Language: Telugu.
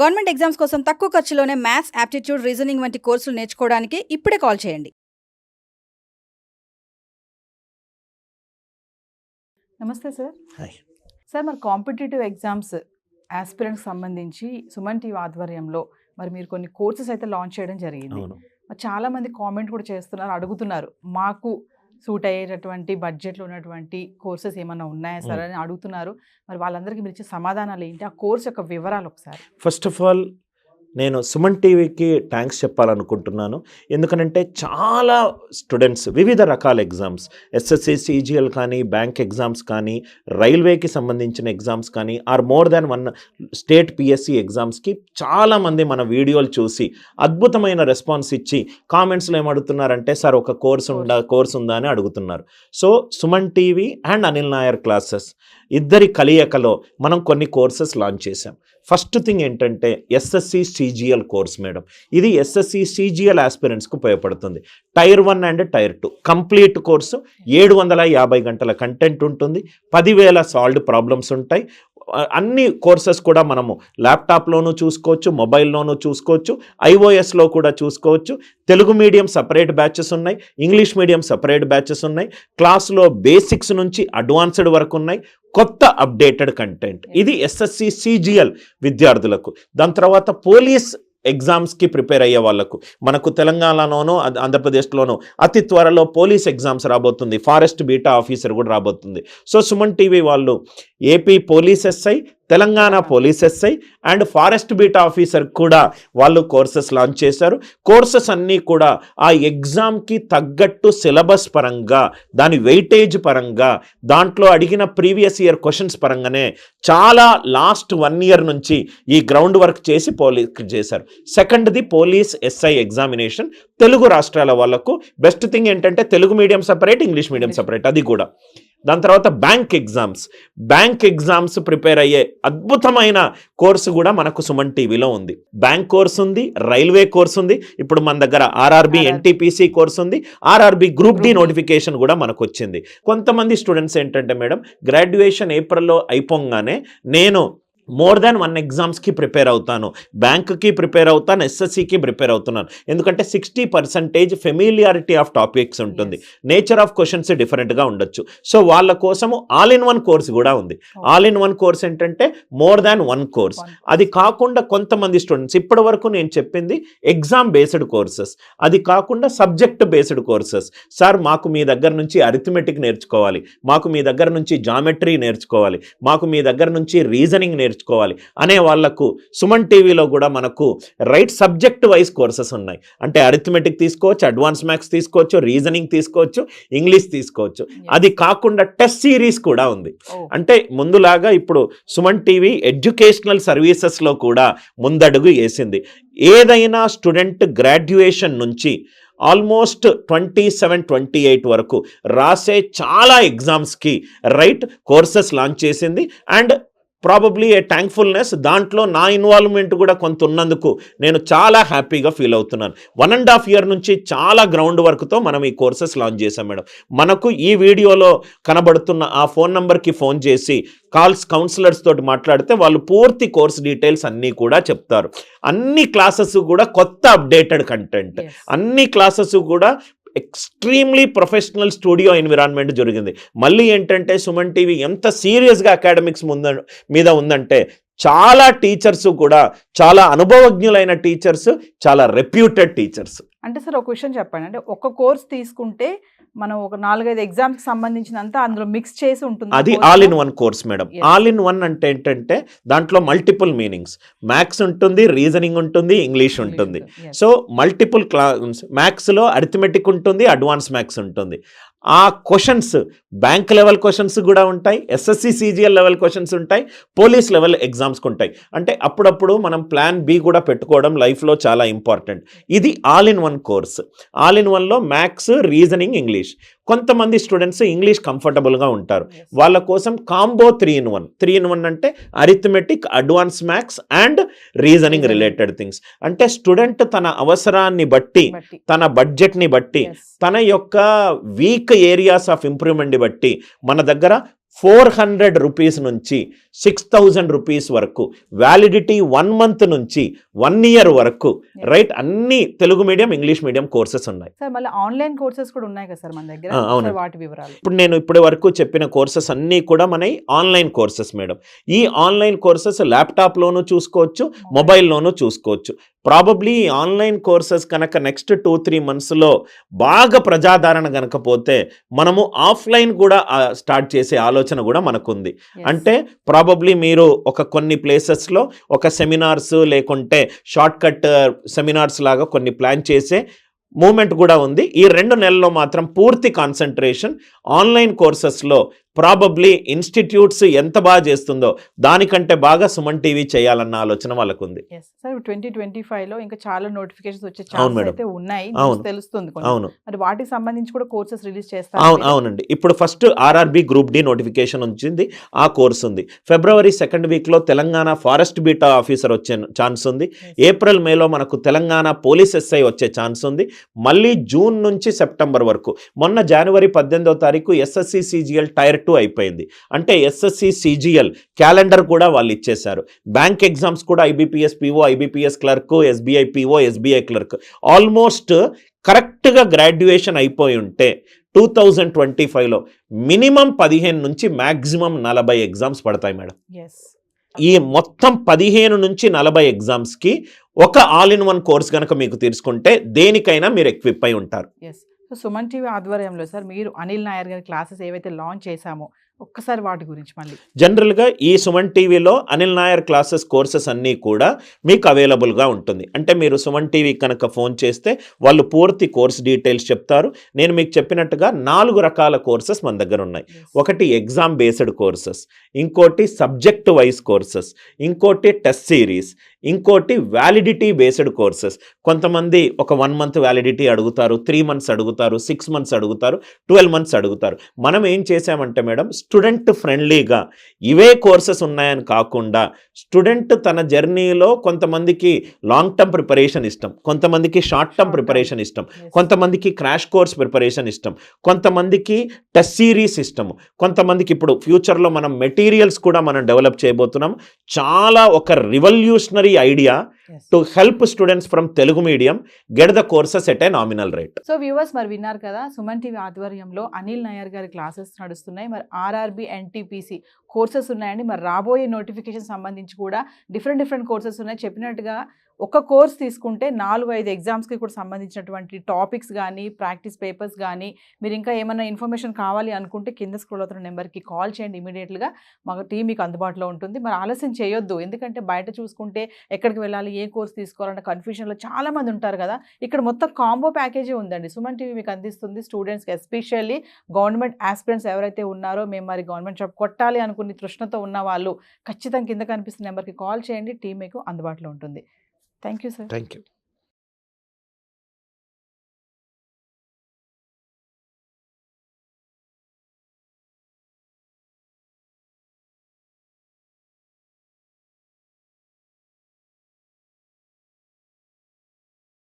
గవర్నమెంట్ ఎగ్జామ్స్ కోసం తక్కువ ఖర్చులోనే మ్యాథ్స్, యాప్టిట్యూడ్, రీజనింగ్ వంటి కోర్సులు నేర్చుకోవడానికి ఇప్పుడే కాల్ చేయండి. నమస్తే సార్. హాయ్. సార్, మరి కాంపిటేటివ్ ఎగ్జామ్స్ ఆస్పిరెంట్కి సంబంధించి సుమన్ టీవీ ఆధ్వర్యంలో మరి మీరు కొన్ని కోర్సెస్ అయితే లాంచ్ చేయడం జరిగింది. అవును. మరి చాలామంది కామెంట్ కూడా చేస్తున్నారు, అడుగుతున్నారు, మాకు సూట్ అయ్యేటటువంటి బడ్జెట్లో ఉన్నటువంటి కోర్సెస్ ఏమన్నా ఉన్నాయా సార్ అని అడుగుతున్నారు. మరి వాళ్ళందరికీ మీరు ఇచ్చే సమాధానాలు ఏంటి, ఆ కోర్స్ యొక్క వివరాలు ఒకసారి. ఫస్ట్ ఆఫ్ ఆల్ నేను సుమన్ టీవీకి థ్యాంక్స్ చెప్పాలనుకుంటున్నాను. ఎందుకనంటే చాలా స్టూడెంట్స్ వివిధ రకాల ఎగ్జామ్స్, ఎస్ఎస్సి, సిజిఎల్ కానీ, బ్యాంక్ ఎగ్జామ్స్ కానీ, రైల్వేకి సంబంధించిన ఎగ్జామ్స్ కానీ, or more than one state PSC ఎగ్జామ్స్కి చాలామంది మన వీడియోలు చూసి అద్భుతమైన రెస్పాన్స్ ఇచ్చి కామెంట్స్లో ఏమడుగుతున్నారంటే, సార్ ఒక కోర్స్ ఉందా అని అడుగుతున్నారు. So Suman TV and Anil Nair classes ఇద్దరి కలయికలో మనం కొన్ని కోర్సెస్ లాంచ్ చేశాం. ఫస్ట్ థింగ్ ఏంటంటే ఎస్ఎస్సి సిజిఎల్ కోర్స్ మేడం. ఇది ఎస్ఎస్సి సిజిఎల్ ఆస్పిరెంట్స్కి ఉపయోగపడుతుంది. Tier 1 and tier 2 complete course. 750 గంటల కంటెంట్ ఉంటుంది. 10,000 సాల్వ్డ్ ప్రాబ్లమ్స్ ఉంటాయి. అన్ని కోర్సెస్ కూడా మనము ల్యాప్టాప్లోనూ చూసుకోవచ్చు, మొబైల్లోనూ చూసుకోవచ్చు, ఐఓఎస్లో కూడా చూసుకోవచ్చు. తెలుగు మీడియం సపరేట్ బ్యాచెస్ ఉన్నాయి, ఇంగ్లీష్ మీడియం సపరేట్ బ్యాచెస్ ఉన్నాయి. క్లాస్లో బేసిక్స్ నుంచి అడ్వాన్స్డ్ వరకు ఉన్నాయి. కొత్త అప్డేటెడ్ కంటెంట్. ఇది ఎస్ఎస్సి సిజిఎల్ విద్యార్థులకు. దాని తర్వాత పోలీస్ ఎగ్జామ్స్కి ప్రిపేర్ అయ్యే వాళ్ళకు మనకు తెలంగాణలోనూ ఆంధ్రప్రదేశ్లోనూ అతి త్వరలో పోలీస్ ఎగ్జామ్స్ రాబోతుంది. ఫారెస్ట్ బీటా ఆఫీసర్ కూడా రాబోతుంది. సో సుమన్ టీవీ వాళ్ళు AP police SI, Telangana police SI and forest beat officer కూడా వాళ్ళు కోర్సెస్ లాంచ్ చేశారు. కోర్సెస్ అన్నీ కూడా ఆ ఎగ్జామ్కి తగ్గట్టు సిలబస్ పరంగా, దాని వెయిటేజ్ పరంగా, దాంట్లో అడిగిన ప్రీవియస్ ఇయర్ క్వశ్చన్స్ పరంగానే చాలా లాస్ట్ 1 year నుంచి ఈ గ్రౌండ్ వర్క్ చేసి చేశారు. సెకండ్ది పోలీస్ ఎస్ఐ ఎగ్జామినేషన్ తెలుగు రాష్ట్రాల వాళ్ళకు. బెస్ట్ థింగ్ ఏంటంటే Telugu medium separate, English medium separate, అది కూడా. దాని తర్వాత బ్యాంక్ ఎగ్జామ్స్ ప్రిపేర్ అయ్యే అద్భుతమైన కోర్సు కూడా మనకు సుమన్ టీవీలో ఉంది. బ్యాంక్ కోర్స్ ఉంది, రైల్వే కోర్స్ ఉంది, ఇప్పుడు మన దగ్గర ఆర్ఆర్బి ఎన్టీపీసీ కోర్స్ ఉంది, ఆర్ఆర్బి గ్రూప్ డి నోటిఫికేషన్ కూడా మనకు వచ్చింది. కొంతమంది స్టూడెంట్స్ ఏంటంటే మేడం, గ్రాడ్యుయేషన్ ఏప్రిల్లో అయిపోగానే నేను మోర్ దాన్ 1 ఎగ్జామ్స్కి ప్రిపేర్ అవుతాను, బ్యాంక్కి ప్రిపేర్ అవుతాను, ఎస్ఎస్సికి ప్రిపేర్ అవుతున్నాను. ఎందుకంటే 60% ఫెమిలియారిటీ ఆఫ్ టాపిక్స్ ఉంటుంది, నేచర్ ఆఫ్ క్వశ్చన్స్ డిఫరెంట్గా ఉండొచ్చు. సో వాళ్ళ కోసము ఆల్ ఇన్ వన్ కోర్స్ కూడా ఉంది. ఆల్ ఇన్ వన్ కోర్స్ ఏంటంటే మోర్ దాన్ 1 కోర్స్. అది కాకుండా కొంతమంది స్టూడెంట్స్ ఇప్పటి వరకు నేను చెప్పింది ఎగ్జామ్ బేస్డ్ కోర్సెస్, అది కాకుండా సబ్జెక్ట్ బేస్డ్ కోర్సెస్. సార్ మాకు మీ దగ్గర నుంచి అరిథమెటిక్ నేర్చుకోవాలి, మాకు మీ దగ్గర నుంచి జామెట్రీ నేర్చుకోవాలి, మాకు మీ దగ్గర నుంచి రీజనింగ్ నేర్చుకోవాలి అనే వాళ్లకు సుమన్ టీవీలో కూడా మనకు రైట్ సబ్జెక్ట్ వైజ్ కోర్సెస్ ఉన్నాయి. అంటే అరిథమెటిక్ తీసుకోవచ్చు, అడ్వాన్స్ మ్యాథ్స్ తీసుకోవచ్చు, రీజనింగ్ తీసుకోవచ్చు, ఇంగ్లీష్ తీసుకోవచ్చు. అది కాకుండా టెస్ట్ సిరీస్ కూడా ఉంది. అంటే ముందులాగా ఇప్పుడు సుమన్ టీవీ ఎడ్యుకేషనల్ సర్వీసెస్లో కూడా ముందడుగు వేసింది. ఏదైనా స్టూడెంట్ గ్రాడ్యుయేషన్ నుంచి ఆల్మోస్ట్ 27-28 వరకు రాసే చాలా ఎగ్జామ్స్కి రైట్ కోర్సెస్ లాంచ్ చేసింది. అండ్ ప్రాబబ్లీ ఏ థ్యాంక్ఫుల్నెస్, దాంట్లో నా ఇన్వాల్వ్మెంట్ కూడా కొంత ఉన్నందుకు నేను చాలా హ్యాపీగా ఫీల్ అవుతున్నాను. 1.5 year నుంచి చాలా గ్రౌండ్ వర్క్తో మనం ఈ కోర్సెస్ లాంచ్ చేశాం మేడం. మనకు ఈ వీడియోలో కనబడుతున్న ఆ ఫోన్ నెంబర్కి ఫోన్ చేసి కౌన్సిలర్స్ తోటి మాట్లాడితే వాళ్ళు పూర్తి కోర్స్ డీటెయిల్స్ అన్నీ కూడా చెప్తారు. అన్ని క్లాసెస్ కూడా కొత్త అప్డేటెడ్ కంటెంట్, అన్ని క్లాసెస్ కూడా ఎక్స్ట్రీమ్లీ ప్రొఫెషనల్ స్టూడియో ఎన్విరాన్మెంట్ జరిగింది. మళ్ళీ ఏంటంటే సుమన్ టీవీ ఎంత సీరియస్గా అకాడమిక్స్ మీద ఉందంటే చాలా టీచర్స్ కూడా చాలా అనుభవజ్ఞులైన టీచర్స్, చాలా రెప్యూటెడ్ టీచర్స్. అంటే సార్ ఒక విషయం చెప్పండి, అంటే ఒక కోర్స్ తీసుకుంటే మనం ఒక 4-5 ఎగ్జామ్కి సంబంధించినంత అందులో మిక్స్ చేసి ఉంటుంది. అది all in one course madam. All in one అంటే ఏంటంటే దాంట్లో మల్టిపుల్ మీనింగ్స్, మ్యాథ్స్ ఉంటుంది, రీజనింగ్ ఉంటుంది, ఇంగ్లీష్ ఉంటుంది. సో మల్టిపుల్ మ్యాథ్స్లో అరిథమెటిక్ ఉంటుంది, అడ్వాన్స్ మ్యాథ్స్ ఉంటుంది. ఆ క్వశ్చన్స్ బ్యాంక్ లెవెల్ క్వశ్చన్స్ కూడా ఉంటాయి, ఎస్ఎస్సి సిజిఎల్ లెవెల్ క్వశ్చన్స్ ఉంటాయి, పోలీస్ లెవెల్ ఎగ్జామ్స్కి ఉంటాయి. అంటే అప్పుడప్పుడు మనం ప్లాన్ బి కూడా పెట్టుకోవడం లైఫ్లో చాలా ఇంపార్టెంట్. ఇది all in one course. All in వన్లో మ్యాథ్స్, రీజనింగ్, ఇంగ్లీష్. కొంతమంది స్టూడెంట్స్ ఇంగ్లీష్ కంఫర్టబుల్గా ఉంటారు, వాళ్ళ కోసం కాంబో 3-in-1. 3-in-1 అంటే arithmetic, advance maths and reasoning related things. అంటే స్టూడెంట్ తన అవసరాన్ని బట్టి, తన బడ్జెట్ని బట్టి, తన యొక్క వీక్ ఏరియాస్ ఆఫ్ ఇంప్రూవ్మెంట్ని బట్టి మన దగ్గర 400 రూపీస్ నుంచి 6000 రూపీస్ వరకు, వ్యాలిడిటీ 1 మంత్ నుంచి 1 ఇయర్ వరకు, రైట్, అన్ని Telugu medium English medium courses ఉన్నాయి. సార్ మళ్ళీ ఆన్లైన్ కోర్సెస్ కూడా ఉన్నాయి కదా సార్ మన దగ్గర, అవును. సార్ వాటి వివరాలు. ఇప్పుడు నేను ఇప్పటి వరకు చెప్పిన కోర్సెస్ అన్నీ కూడా మన ఆన్లైన్ కోర్సెస్ మేడం. ఈ ఆన్లైన్ కోర్సెస్ ల్యాప్టాప్లోనూ చూసుకోవచ్చు, మొబైల్లోనూ చూసుకోవచ్చు. ప్రాబబ్లీ ఈ ఆన్లైన్ కోర్సెస్ కనుక నెక్స్ట్ 2-3 మంత్స్లో బాగా ప్రజాదరణ కనుకపోతే మనము ఆఫ్లైన్ కూడా స్టార్ట్ చేసే ఆలోచన కూడా మనకుంది. అంటే ప్రాబబ్లీ మీరు కొన్ని ప్లేసెస్లో ఒక సెమినార్స్ లేకుంటే షార్ట్ కట్ సెమినార్స్ లాగా కొన్ని ప్లాన్ చేసే మూమెంట్ కూడా ఉంది. ఈ 2 నెలల్లో మాత్రం పూర్తి కాన్సన్ట్రేషన్ ఆన్లైన్ కోర్సెస్లో. ప్రాబబ్లీ ఇన్స్టిట్యూట్స్ ఎంత బాగా చేస్తుందో దానికంటే బాగా సుమన్ టీవీ చేయాలన్న ఆలోచన వాళ్ళకు ఉంది. సార్ 2025లో ఇంకా చాలా నోటిఫికేషన్స్ వచ్చే ఛాన్సెస్ అయితే ఉన్నాయి, తెలుస్తుంది. అవును, మరి వాటికి సంబంధించి కూడా కోర్సెస్ రిలీజ్ చేస్తారు. అవునండి. ఇప్పుడు first RRB group D notification వచ్చింది, ఆ కోర్స్ ఉంది. ఫిబ్రవరి 2nd వీక్లో తెలంగాణ ఫారెస్ట్ బీటా ఆఫీసర్ వచ్చే ఛాన్స్ ఉంది. ఏప్రిల్ మేలో మనకు తెలంగాణ పోలీస్ ఎస్ఐ వచ్చే ఛాన్స్ ఉంది. మళ్ళీ జూన్ నుంచి సెప్టెంబర్ వరకు, మొన్న జనవరి 18వ తారీఖు ఎస్ఎస్సి సిజిఎల్ టైర్ 2 అయిపోయింది. అంటే ఎస్ఎస్సి సిజిఎల్ క్యాలెండర్ కూడా వాళ్ళు ఇచ్చేశారు. బ్యాంక్ ఎగ్జామ్స్ కూడా IBPS PO, IBPS clerk, SBI PO, SBI clerk almost కరెక్ట్గా గ్రాడ్యుయేషన్ అయిపోయి ఉంటే 2025లో మినిమం 15 నుంచి మ్యాక్సిమం 40 ఎగ్జామ్స్ పడతాయి మేడం. ఈ మొత్తం 15 నుంచి 40 ఎగ్జామ్స్కి ఒక ఆల్ ఇన్ వన్ కోర్స్ కనుక మీకు తీసుకుంటే దేనికైనా మీరు ఎక్విప్ అయి ఉంటారు. సో సుమన్ టీవీ ఆధ్వర్యంలో సార్ మీరు అనిల్ నాయర్ గారి క్లాసెస్ ఏవైతే లాంచ్ చేశామో ఒక్కసారి వాటి గురించి మళ్ళీ. జనరల్గా ఈ సుమన్ టీవీలో అనిల్ నాయర్ క్లాసెస్ కోర్సెస్ అన్నీ కూడా మీకు అవైలబుల్గా ఉంటుంది. అంటే మీరు సుమన్ టీవీ కనుక ఫోన్ చేస్తే వాళ్ళు పూర్తి కోర్స్ డీటెయిల్స్ చెప్తారు. నేను మీకు చెప్పినట్టుగా 4 రకాల కోర్సెస్ మన దగ్గర ఉన్నాయి. ఒకటి ఎగ్జామ్ బేస్డ్ కోర్సెస్, ఇంకోటి సబ్జెక్ట్ వైజ్ కోర్సెస్, ఇంకోటి టెస్ట్ సిరీస్, ఇంకోటి వ్యాలిడిటీ బేస్డ్ కోర్సెస్. కొంతమంది ఒక 1 మంత్ వ్యాలిడిటీ అడుగుతారు, 3 మంత్స్ అడుగుతారు, 6 మంత్స్ అడుగుతారు, 12 మంత్స్ అడుగుతారు. మనం ఏం చేసామంటే మేడం, స్టూడెంట్ ఫ్రెండ్లీగా ఇవే కోర్సెస్ ఉన్నాయని కాకుండా స్టూడెంట్ తన జర్నీలో కొంతమందికి లాంగ్ టర్మ్ ప్రిపరేషన్ ఇష్టం, కొంతమందికి షార్ట్ టర్మ్ ప్రిపరేషన్ ఇష్టం, కొంతమందికి క్రాష్ కోర్స్ ప్రిపరేషన్ ఇష్టం, కొంతమందికి టెస్ట్ సిరీస్ ఇష్టం, కొంతమందికి ఇప్పుడు ఫ్యూచర్లో మనం మెటీరియల్స్ కూడా మనం డెవలప్ చేయబోతున్నాం. చాలా ఒక revolutionary idea to help students from Telugu medium get the courses at a nominal rate. So viewers మరి విన్నారు కదా, సుమన్ టీవీ ఆధ్వర్యంలో అనిల్ నాయర్ గారి క్లాసెస్ నడుస్తున్నాయి. మరి ఆర్ఆర్బి ఎన్టీపీసీ కోర్సెస్ ఉన్నాయండి. మరి రాబోయే నోటిఫికేషన్ సంబంధించి కూడా డిఫరెంట్ కోర్సెస్ ఉన్నాయి. చెప్పినట్టుగా ఒక కోర్స్ తీసుకుంటే 4-5 ఎగ్జామ్స్కి కూడా సంబంధించినటువంటి టాపిక్స్ కానీ ప్రాక్టీస్ పేపర్స్ కానీ, మీరు ఇంకా ఏమైనా ఇన్ఫర్మేషన్ కావాలి అనుకుంటే కింద స్క్రోల్ అవుతున్న నెంబర్కి కాల్ చేయండి. ఇమీడియట్గా మా టీం మీకు అందుబాటులో ఉంటుంది. మరి ఆలస్యం చేయొద్దు, ఎందుకంటే బయట చూసుకుంటే ఎక్కడికి వెళ్ళాలి, ఏ కోర్స్ తీసుకోవాలన్న కన్ఫ్యూషన్లో చాలామంది ఉంటారు కదా. ఇక్కడ మొత్తం కాంబో ప్యాకేజీ ఉందండి సుమన్ టీవీ మీకు అందిస్తుంది. స్టూడెంట్స్కి ఎస్పెషల్లీ గవర్నమెంట్ ఆస్పిరెంట్స్ ఎవరైతే ఉన్నారో, మేము మరి గవర్నమెంట్ జాబ్ కొట్టాలి అనుకుని తృష్ణతో ఉన్న వాళ్ళు ఖచ్చితంగా కింద కనిపిస్తున్న నెంబర్కి కాల్ చేయండి. టీం మీకు అందుబాటులో ఉంటుంది. Thank you, sir. Thank you.